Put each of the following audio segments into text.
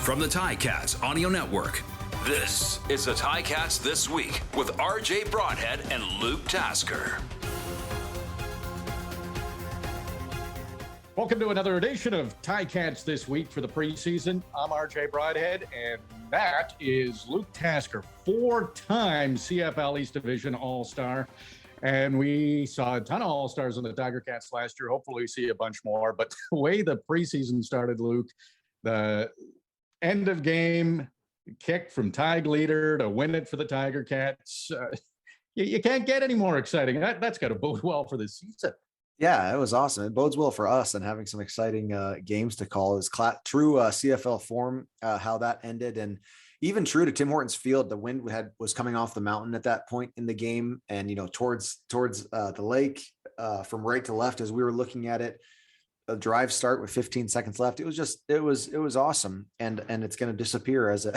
From the Ticats Audio Network, this is the Ticats This Week with RJ Broadhead and Luke Tasker. Welcome to another edition of Ticats This Week for the preseason. I'm RJ Broadhead, and that is Luke Tasker, four-time CFL East Division All-Star. And we saw a ton of All-Stars on the Tiger Cats last year. Hopefully we see a bunch more. But the way the preseason started, Luke, the end of game kick from Tig leader to win it for the Tiger Cats. You can't get any more exciting. That's got to bode well for this season. Yeah, it was awesome. It bodes well for us and having some exciting games to call. Is true CFL form, how that ended. And even true to Tim Hortons Field, the wind was coming off the mountain at that point in the game. And, towards the lake from right to left, as we were looking at it, a drive start with 15 seconds left. It was awesome. And it's going to disappear as a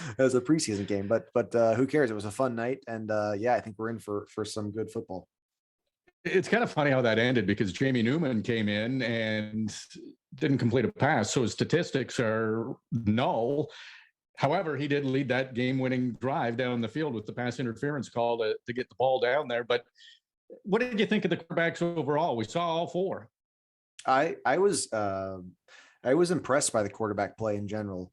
preseason game, but who cares? It was a fun night. And I think we're in for some good football. It's kind of funny how that ended because Jamie Newman came in and didn't complete a pass. So his statistics are null. However, he did lead that game-winning drive down the field with the pass interference call to get the ball down there. But what did you think of the quarterbacks overall? We saw all four. I was impressed by the quarterback play in general.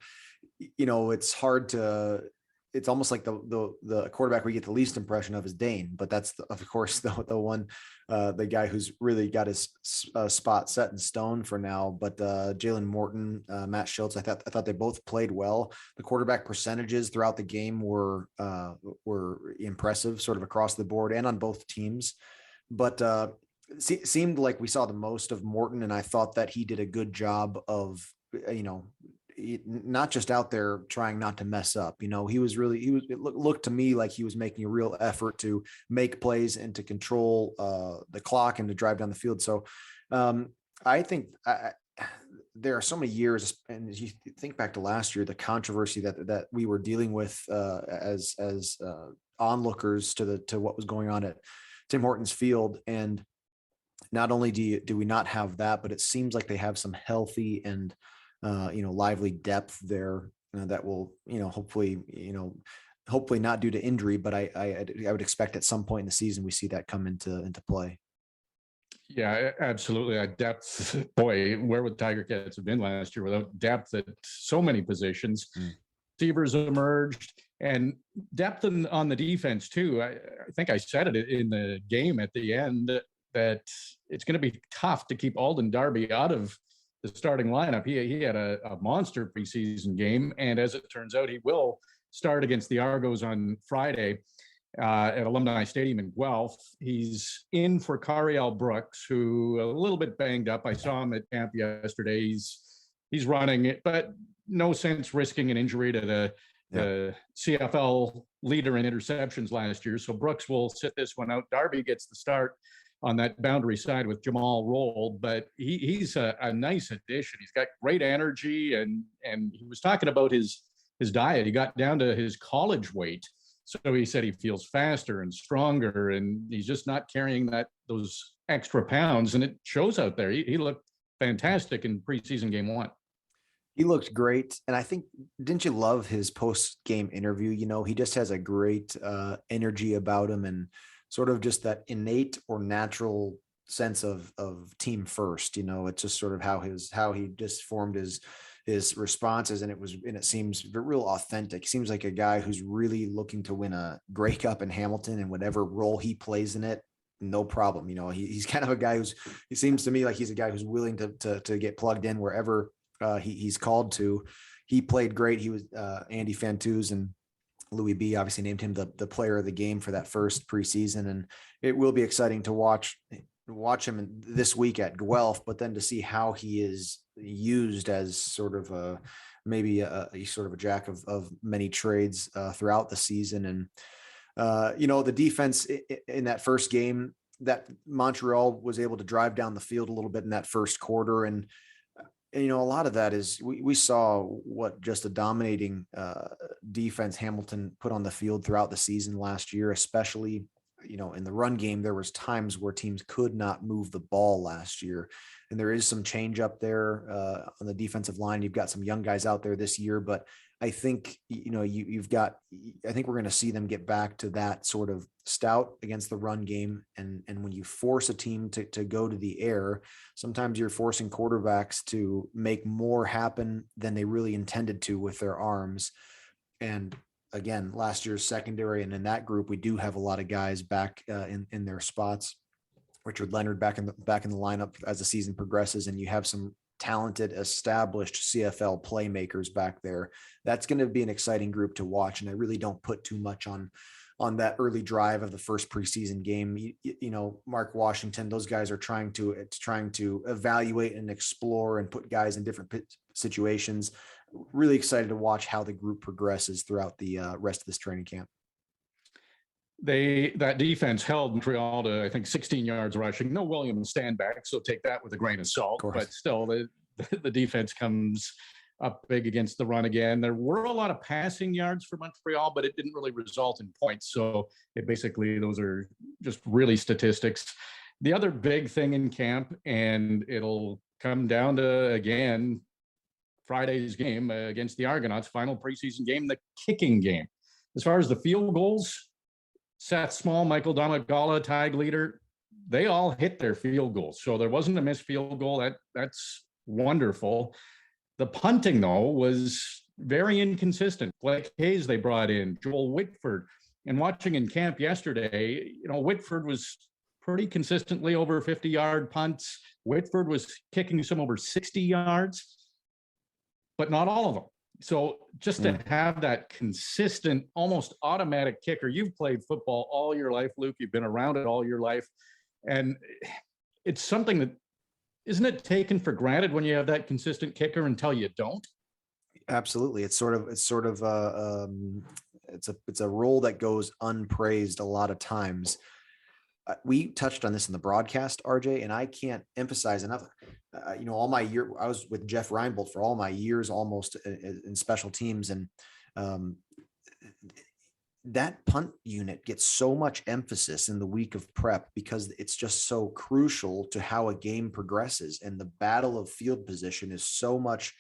It's almost like the quarterback we get the least impression of is Dane, but that's of course the one, the guy who's really got his spot set in stone for now. But Jalen Morton, Matt Schultz, I thought they both played well. The quarterback percentages throughout the game were impressive, sort of across the board and on both teams. But seemed like we saw the most of Morton, and I thought that he did a good job of not just out there trying not to mess up. It looked to me like he was making a real effort to make plays and to control the clock and to drive down the field. So I think there are so many years, and as you think back to last year, the controversy that we were dealing with as onlookers to what was going on at Tim Hortons Field. And not only do we not have that, but it seems like they have some healthy and lively depth there that will, hopefully not due to injury, but I would expect at some point in the season we see that come into play. Yeah, absolutely. Depth, boy, where would Tiger Cats have been last year without depth at so many positions? Receivers emerged, and depth on the defense too. I think I said it in the game at the end that it's going to be tough to keep Alden Darby out of the starting lineup. He had a monster preseason game, and as it turns out, he will start against the Argos on Friday at Alumni Stadium in Guelph. He's in for Cariel Brooks, who a little bit banged up. I saw him at camp yesterday. He's running it, but no sense risking an injury to the CFL leader in interceptions last year. So Brooks will sit this one out. Darby gets the start on that boundary side with Jamal Roll, but he's a nice addition. He's got great energy, and he was talking about his diet. He got down to his college weight, so he said he feels faster and stronger, and he's just not carrying those extra pounds, and it shows out there. He looked fantastic in preseason game one. He looked great, and I think, didn't you love his post-game interview? He just has a great energy about him, and sort of just that innate or natural sense of team first. It's just sort of how he just formed his responses, and it seems real authentic. He seems like a guy who's really looking to win a Grey Cup in Hamilton, and whatever role he plays in it, no problem. He's kind of a guy he seems to me like he's a guy who's willing to get plugged in wherever he's called to. He played great. He was Andy Fantuz and Louis B obviously named him the player of the game for that first preseason, and it will be exciting to watch him this week at Guelph, but then to see how he is used as sort of maybe a sort of a jack of many trades throughout the season. And the defense in that first game, that Montreal was able to drive down the field a little bit in that first quarter, and a lot of that is we saw what just a dominating defense Hamilton put on the field throughout the season last year, especially in the run game, there was times where teams could not move the ball last year. And there is some change up there on the defensive line. You've got some young guys out there this year, but I think, I think we're going to see them get back to that sort of stout against the run game. And when you force a team to go to the air, sometimes you're forcing quarterbacks to make more happen than they really intended to with their arms. And again, last year's secondary, and in that group, we do have a lot of guys back in their spots. Richard Leonard back in the lineup as the season progresses, and you have some talented, established CFL playmakers back there. That's going to be an exciting group to watch. And I really don't put too much on that early drive of the first preseason game. Mark Washington, those guys are trying to evaluate and explore and put guys in different situations. Really excited to watch how the group progresses throughout the rest of this training camp. That defense held Montreal to, I think, 16 yards rushing. No William Standback, so take that with a grain of salt. But still, the defense comes up big against the run again. There were a lot of passing yards for Montreal, but it didn't really result in points. So those are just really statistics. The other big thing in camp, and it'll come down to, again, Friday's game against the Argonauts, final preseason game, the kicking game. As far as the field goals, Seth Small, Michael Domagala, tag leader, they all hit their field goals. So there wasn't a missed field goal. That's wonderful. The punting, though, was very inconsistent. Blake Hayes they brought in, Joel Whitford. And watching in camp yesterday, Whitford was pretty consistently over 50-yard punts. Whitford was kicking some over 60 yards, but not all of them. So just to have that consistent, almost automatic kicker, you've played football all your life, Luke, you've been around it all your life. And it's something that, isn't it taken for granted when you have that consistent kicker until you don't? Absolutely. It's a role that goes unpraised a lot of times. We touched on this in the broadcast, RJ, and I can't emphasize enough. All my year, I was with Jeff Reinbold for all my years almost in special teams. And that punt unit gets so much emphasis in the week of prep because it's just so crucial to how a game progresses. And the battle of field position is so much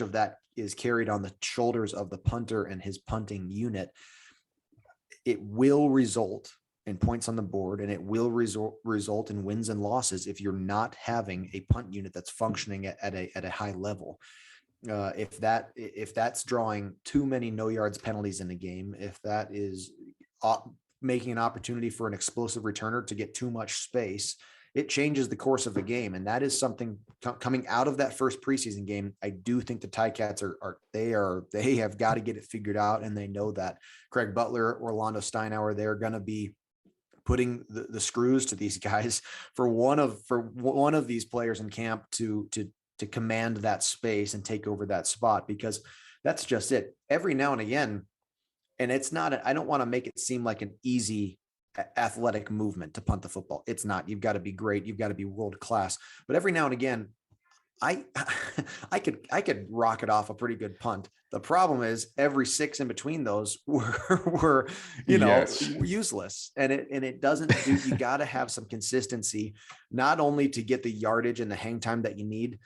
of that is carried on the shoulders of the punter and his punting unit. It will result in points on the board, and it will result in wins and losses if you're not having a punt unit that's functioning at a high level. If that's drawing too many no yards penalties in the game, if that is making an opportunity for an explosive returner to get too much space, it changes the course of the game. And that is something coming out of that first preseason game. I do think the Ticats they have got to get it figured out. And they know that. Craig Butler, Orlando Steinauer, they're going to be putting the screws to these guys for one of these players in camp to command that space and take over that spot, because that's just it. Every now and again, and it's not, I don't want to make it seem like an easy athletic movement to punt the football. It's not. You've got to be great. You've got to be world class. But every now and again, I could rock it off a pretty good punt. The problem is every 6 in between those were useless. And it doesn't do, you got to have some consistency, not only to get the yardage and the hang time that you need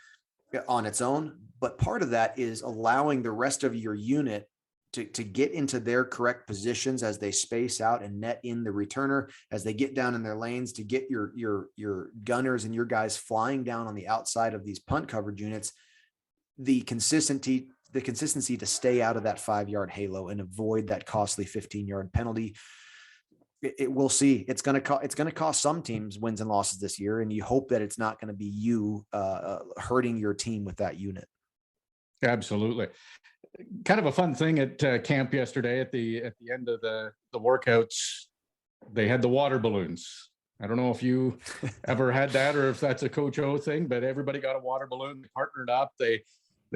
on its own, but part of that is allowing the rest of your unit to get into their correct positions as they space out and net in the returner, as they get down in their lanes, to get your gunners and your guys flying down on the outside of these punt coverage units, the consistency to stay out of that 5-yard halo and avoid that costly 15-yard penalty. We'll see. It's going to cost some teams wins and losses this year. And you hope that it's not going to be you hurting your team with that unit. Absolutely. Kind of a fun thing at camp yesterday at the end of the workouts, they had the water balloons. I don't know if you ever had that or if that's a Coach O thing, but everybody got a water balloon, partnered up. They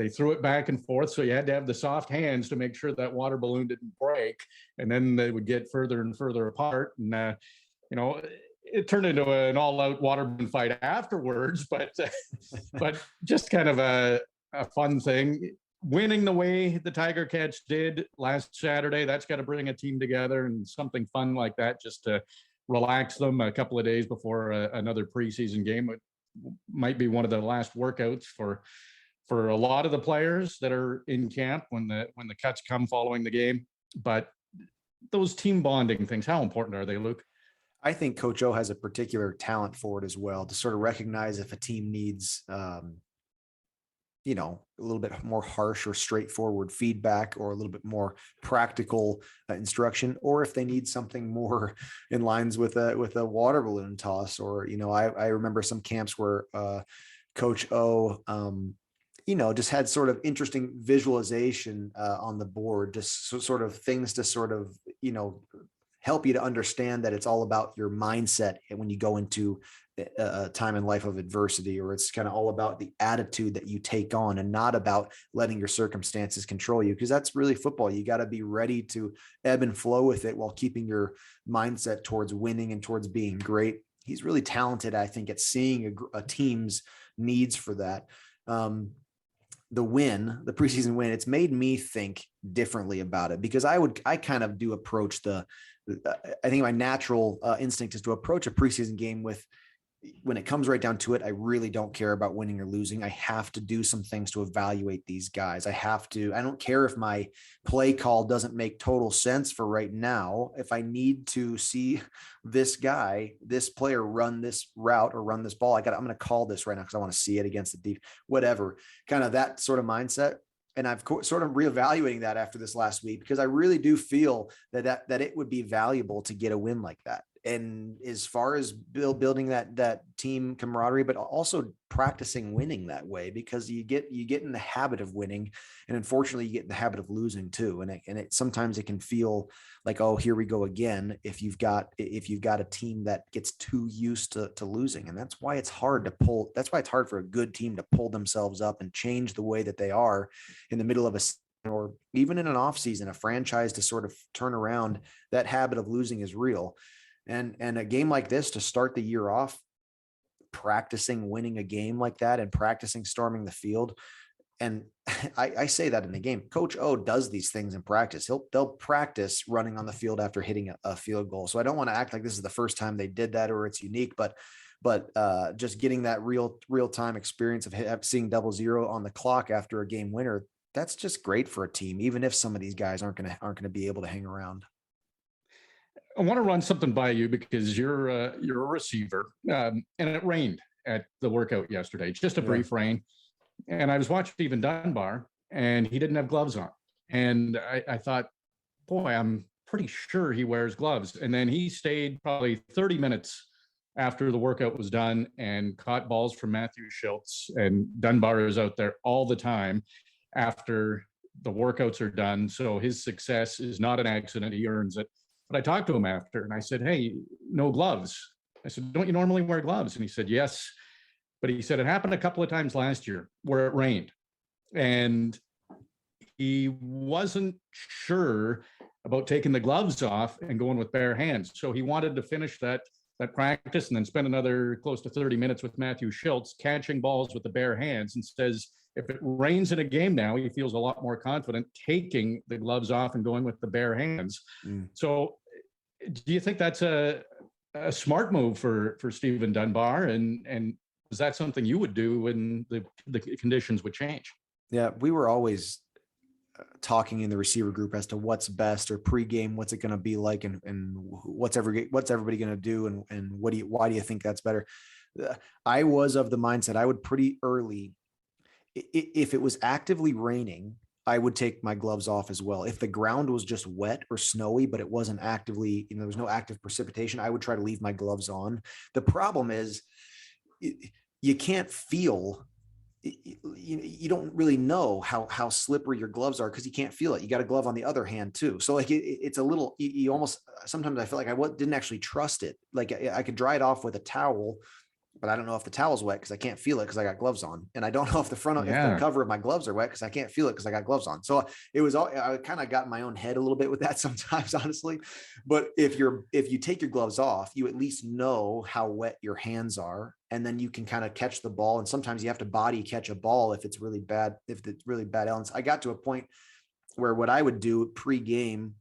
threw it back and forth. So you had to have the soft hands to make sure that water balloon didn't break. And then they would get further and further apart. And, it turned into an all-out water balloon fight afterwards, but just kind of a fun thing. winning the way the Tiger Cats did last Saturday, that's got to bring a team together and something fun like that just to relax them a couple of days before another preseason game. It might be one of the last workouts for a lot of the players that are in camp when the cuts come following the game. But those team bonding things, how important are they, Luke? I think Coach O has a particular talent for it as well, to sort of recognize if a team needs, a little bit more harsh or straightforward feedback, or a little bit more practical instruction, or if they need something more in lines with a water balloon toss. Or, I remember some camps where Coach O, just had sort of interesting visualization on the board, just sort of things to sort of, help you to understand that it's all about your mindset when you go into a time in life of adversity, or it's kind of all about the attitude that you take on and not about letting your circumstances control you. Because that's really football. You got to be ready to ebb and flow with it while keeping your mindset towards winning and towards being great. He's really talented, I think, at seeing a team's needs for that. The preseason win, it's made me think differently about it, because I kind of do approach I think my natural instinct is to approach a preseason game with, when it comes right down to it, I really don't care about winning or losing. I have to do some things to evaluate these guys. I don't care if my play call doesn't make total sense for right now. If I need to see this player run this route or run this ball, I'm going to call this right now because I want to see it against the deep, whatever, kind of that sort of mindset. And I've sort of reevaluating that after this last week, because I really do feel that it would be valuable to get a win like that. And as far as building that team camaraderie, but also practicing winning that way, because you get in the habit of winning, and unfortunately you get in the habit of losing too. And sometimes it can feel like, oh, here we go again, if you've got a team that gets too used to losing. And that's why it's hard for a good team to pull themselves up and change the way that they are in the middle of a, or even in an off season, a franchise, to sort of turn around. That habit of losing is real. And a game like this, to start the year off, practicing winning a game like that and practicing storming the field. And I say that in the game, Coach O does these things in practice. They'll practice running on the field after hitting a field goal. So I don't want to act like this is the first time they did that or it's unique, but just getting that real time experience of seeing 0-0 on the clock after a game winner, that's just great for a team, even if some of these guys aren't going to be able to hang around. I want to run something by you, because you're a receiver, and it rained at the workout yesterday, just a brief rain. And I was watching Stephen Dunbar, and he didn't have gloves on. And I thought, boy, I'm pretty sure he wears gloves. And then he stayed probably 30 minutes after the workout was done and caught balls from Matthew Schultz. And Dunbar is out there all the time after the workouts are done. So his success is not an accident. He earns it. But I talked to him after, and I said, hey, no gloves. I said, don't you normally wear gloves? And he said, yes. But he said it happened a couple of times last year where it rained. And he wasn't sure about taking the gloves off and going with bare hands. So he wanted to finish that practice and then spend another close to 30 minutes with Matthew Schultz catching balls with the bare hands, and says if it rains in a game now, he feels a lot more confident taking the gloves off and going with the bare hands. So do you think that's a smart move for Stephen Dunbar? And is that something you would do when the conditions would change? Yeah, we were always talking in the receiver group as to what's best, or pregame, what's it going to be like, and what's everybody going to do, and why do you think that's better? I was of the mindset I would pretty early, if it was actively raining, I would take my gloves off as well. If the ground was just wet or snowy, but it wasn't actively, there was no active precipitation, I would try to leave my gloves on. The problem is you can't feel, you don't really know how slippery your gloves are, because you can't feel it. You got a glove on the other hand too. So like it's a little, you almost, sometimes I feel like I didn't actually trust it. Like I could dry it off with a towel, but I don't know if the towel's wet because I can't feel it because I got gloves on. And I don't know if the front, if the Yeah. cover of my gloves are wet because I can't feel it because I got gloves on. So it was all, I kind of got in my own head a little bit with that sometimes, honestly. But if you take your gloves off, you at least know how wet your hands are. And then you can kind of catch the ball. And sometimes you have to body catch a ball if it's really bad, elements. I got to a point where what I would do pre-game,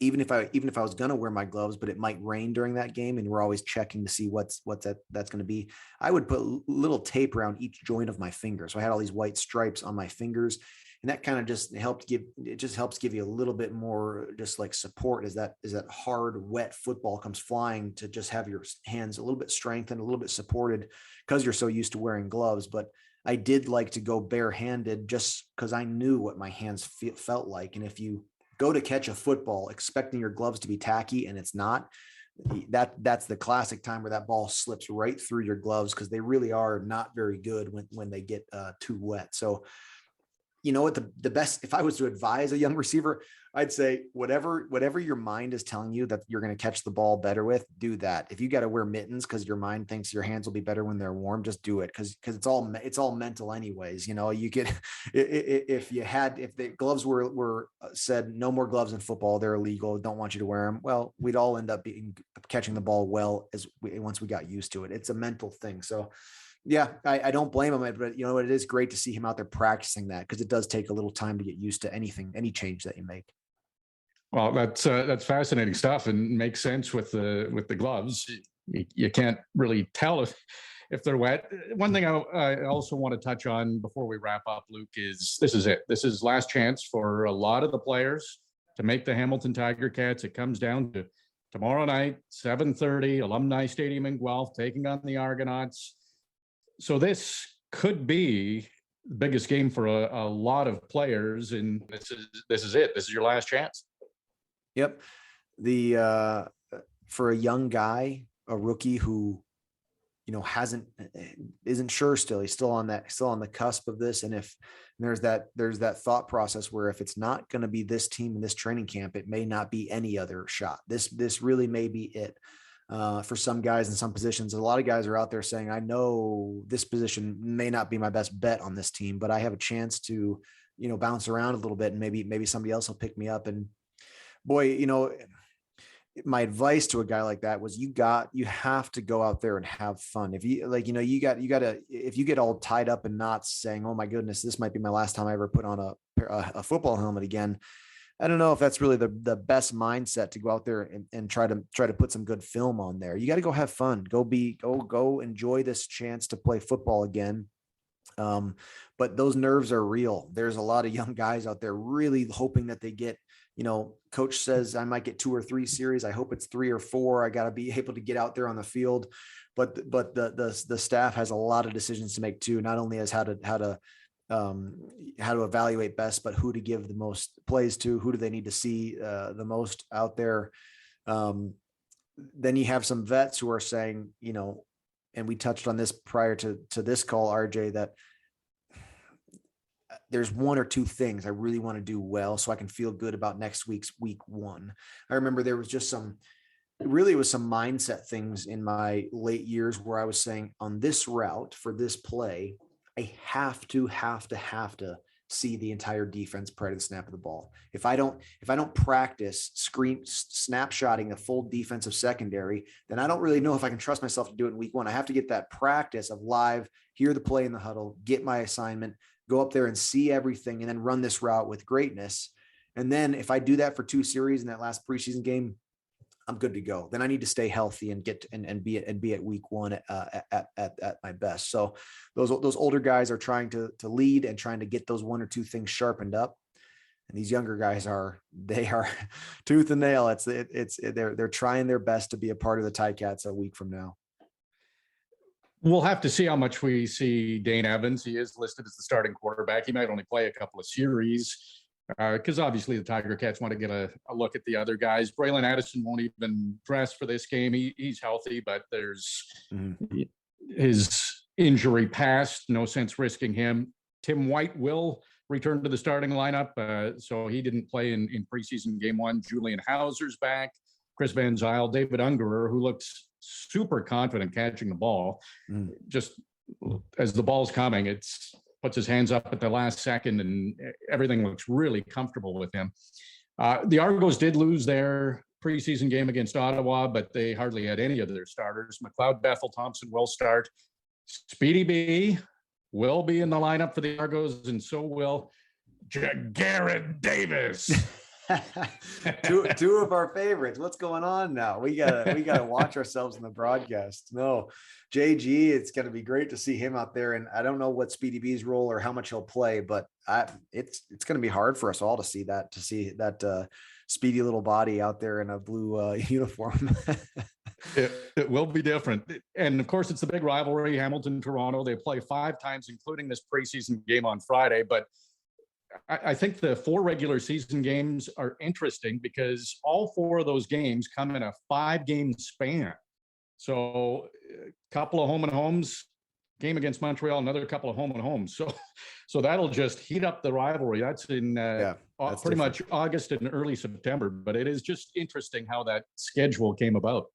even if I was going to wear my gloves, but it might rain during that game, and we're always checking to see that's going to be, I would put little tape around each joint of my finger. So I had all these white stripes on my fingers, and that kind of just helps give you a little bit more just like support as that hard, wet football comes flying, to just have your hands a little bit strengthened, a little bit supported, because you're so used to wearing gloves. But I did like to go barehanded just because I knew what my hands felt like. And if you go to catch a football expecting your gloves to be tacky and it's not, that's the classic time where that ball slips right through your gloves, because they really are not very good when they get too wet. So you know what, the best, if I was to advise a young receiver, I'd say whatever your mind is telling you that you're going to catch the ball better with, do that. If you got to wear mittens because your mind thinks your hands will be better when they're warm, just do it. Cause it's all mental anyways. You know, you could, if the gloves were said no more gloves in football, they're illegal, don't want you to wear them, well, we'd all end up catching the ball once we got used to it. It's a mental thing. So yeah, I don't blame him, but you know, it is great to see him out there practicing that, because it does take a little time to get used to any change that you make. Well, that's fascinating stuff, and makes sense with the gloves. You can't really tell if they're wet. One thing I also want to touch on before we wrap up, Luke, is this is it. This is last chance for a lot of the players to make the Hamilton Tiger Cats. It comes down to tomorrow night, 7:30, Alumni Stadium in Guelph, taking on the Argonauts. So this could be the biggest game for a lot of players, and this is it. This is your last chance. Yep. For a young guy, a rookie who, you know, isn't sure still, he's still on the cusp of this. And there's that thought process where if it's not going to be this team in this training camp, it may not be any other shot. This really may be it. For some guys in some positions, a lot of guys are out there saying, I know this position may not be my best bet on this team, but I have a chance to, you know, bounce around a little bit, and maybe somebody else will pick me up. And boy, you know, my advice to a guy like that was you have to go out there and have fun. If you like, you know, you got to, if you get all tied up in knots saying, oh my goodness, this might be my last time I ever put on a football helmet again, I don't know if that's really the best mindset to go out there and try to put some good film on there. You got to go have fun, go enjoy this chance to play football again. But those nerves are real. There's a lot of young guys out there really hoping that they get, you know, coach says I might get 2 or 3 series. I hope it's 3 or 4. I got to be able to get out there on the field. But the staff has a lot of decisions to make too, not only as how to evaluate best, but who to give the most plays to, who do they need to see the most out there. Then you have some vets who are saying, you know, and we touched on this prior to this call, RJ, that there's 1 or 2 things I really want to do well so I can feel good about next week's week 1. I remember there was just some mindset things in my late years where I was saying, on this route for this play, I have to see the entire defense prior to the snap of the ball. If I don't practice snapshotting the full defensive secondary, then I don't really know if I can trust myself to do it in week 1. I have to get that practice of live, hear the play in the huddle, get my assignment, go up there and see everything, and then run this route with greatness. And then if I do that for 2 series in that last preseason game, I'm good to go. Then I need to stay healthy and get and be at week 1 at my best. So those older guys are trying to lead and trying to get those 1 or 2 things sharpened up. And these younger guys are tooth and nail. They're trying their best to be a part of the Ticats a week from now. We'll have to see how much we see Dane Evans. He is listed as the starting quarterback. He might only play a couple of series because obviously the Tiger Cats want to get a look at the other guys. Braylon Addison won't even dress for this game. He's healthy, but there's his injury past. No sense risking him. Tim White will return to the starting lineup, so he didn't play in preseason game 1. Julian Hauser's back. Chris Van Zyl, David Ungerer, who looks super confident catching the ball. Mm. Just as the ball's coming, it's puts his hands up at the last second, and everything looks really comfortable with him. The Argos did lose their preseason game against Ottawa, but they hardly had any of their starters. McLeod, Bethel, Thompson will start. Speedy B will be in the lineup for the Argos, and so will Garrett Davis. two of our favorites. What's going on now? We gotta watch ourselves in the broadcast. No, JG, it's gonna be great to see him out there. And I don't know what Speedy B's role or how much he'll play, but it's gonna be hard for us all to see that speedy little body out there in a blue uniform. It will be different. And of course, it's the big rivalry, Hamilton-Toronto. They play 5 times, including this preseason game on Friday. But I think the 4 regular season games are interesting because all 4 of those games come in a 5-game span. So a couple of home and homes, game against Montreal, another couple of home and homes. So that'll just heat up the rivalry. That's in pretty much August and early September. But it is just interesting how that schedule came about.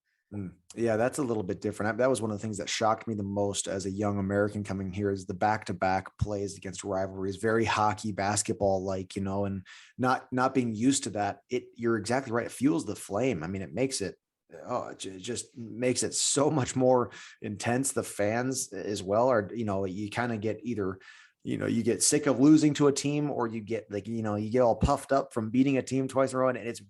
Yeah, that's a little bit different. That was one of the things that shocked me the most as a young American coming here is the back-to-back plays against rivalries, very hockey, basketball-like, and not being used to that. You're exactly right. It fuels the flame. I mean, it makes it just makes it so much more intense. The fans as well are, you kind of get either, you get sick of losing to a team, or you get you get all puffed up from beating a team twice in a row. And it's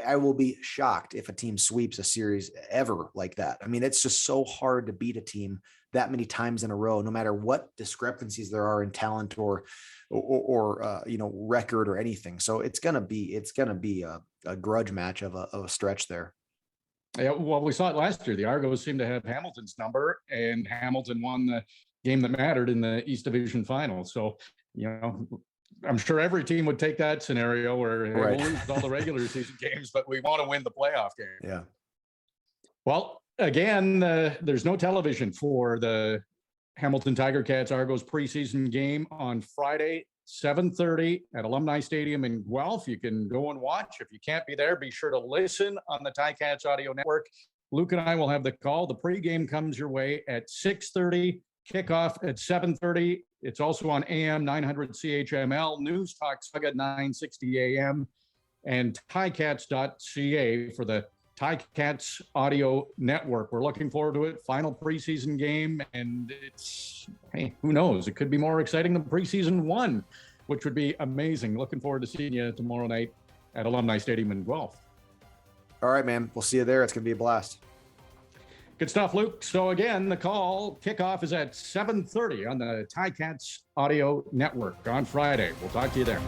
I will be shocked if a team sweeps a series ever like that. I mean, it's just so hard to beat a team that many times in a row, no matter what discrepancies there are in talent or record or anything. So it's gonna be a grudge match of a stretch there. Yeah, well, we saw it last year. The Argos seemed to have Hamilton's number, and Hamilton won the game that mattered in the East Division final. So, I'm sure every team would take that scenario where we'll lose all the regular season games, but we want to win the playoff game. Yeah. Well, again, there's no television for the Hamilton Tiger Cats Argos preseason game on Friday, 7:30 at Alumni Stadium in Guelph. You can go and watch. If you can't be there, be sure to listen on the Ticats Audio Network. Luke and I will have the call. The pregame comes your way at 6:30, kickoff at 7:30. It's also on AM 900 CHML, News Talk Saga 960 AM, and ticats.ca for the Ticats Audio Network. We're looking forward to it. Final preseason game, and who knows? It could be more exciting than preseason 1, which would be amazing. Looking forward to seeing you tomorrow night at Alumni Stadium in Guelph. All right, man. We'll see you there. It's going to be a blast. Good stuff, Luke. So again, the kickoff is at 7:30 on the Ticats Audio Network on Friday. We'll talk to you there.